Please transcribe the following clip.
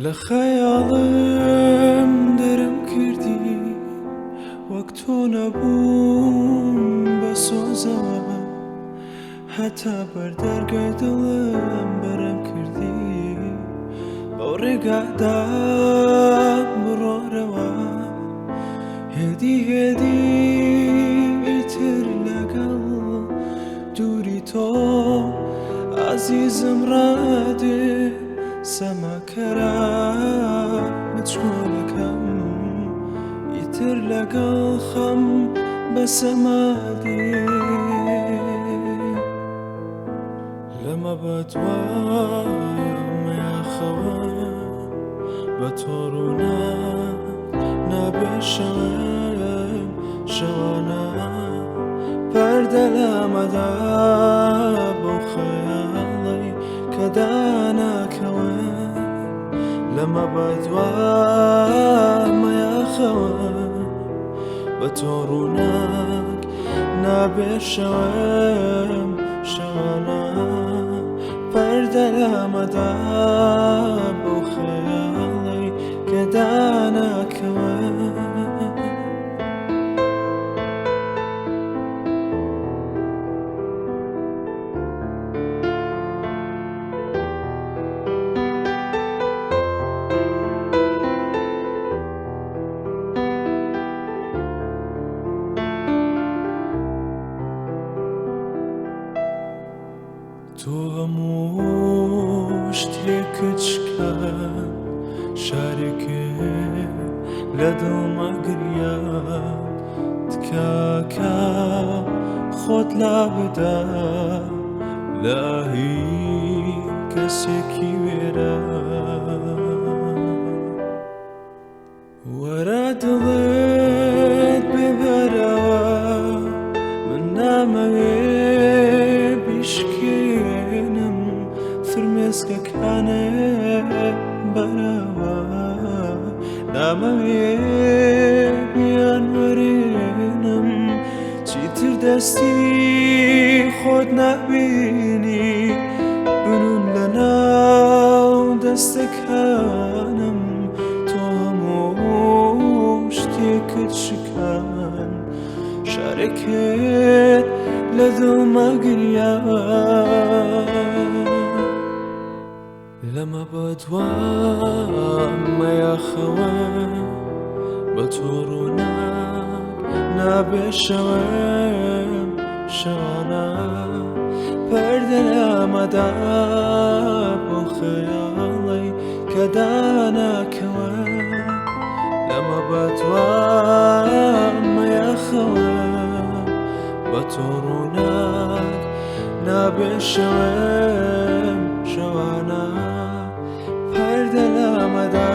لخەیاڵم دەرمکردی وەک تۆ نەبووم بە سۆزەوە هەتا بەردەرگای دڵم بەڕێمکردی بەو ڕێگادا بڕۆرەوە هێدی هێدی ئیتر لەگەڵ دووری تۆ ئەزیزم ڕادێم سەماکەرە بچکۆلەکەم ئیتر لەگەڵ خەم بە سەمادێ لەمە بەدوایە مەیاخەوە بە تۆ ڕوونا نابێ شەوەم شەوانە پەردە لەمەدا بەو خەیاڵی کە داناکەوە لەمە بەدوای مەیاخەوە بە تۆ ڕووناک نابێ شەوەم شەوانە پەردە لەمەدا بەو خەیاڵی کە داناکەوە تۆ هەموو شتێک کچکە شارێکێ لە دڵما گریا تکاکە خۆت لا بدا لە هی کەسێکی وێرە وەرە دڵت ببەرەوە من نامەوێ بیشکێنم فرمێسکەکانێ بەرەوە نامەوێ بیان وەرێنم چیتر دەستی خۆت نابینی بنوون لەناو دەستەکانم تۆ هەموو شتێکت شکان شارێکێت لە دڵما گریا لەمە بەدوای مەیاخەوە بە تۆ ڕووناک نابێ شەوەم شەوانە پەردە لەمەدا بۆ خەیاڵی کە داناکەوە لەمە بەدوای مەیاخەوە بە تۆ ڕووناک نابێ شەوەم شەوانە پەردە لەمەدا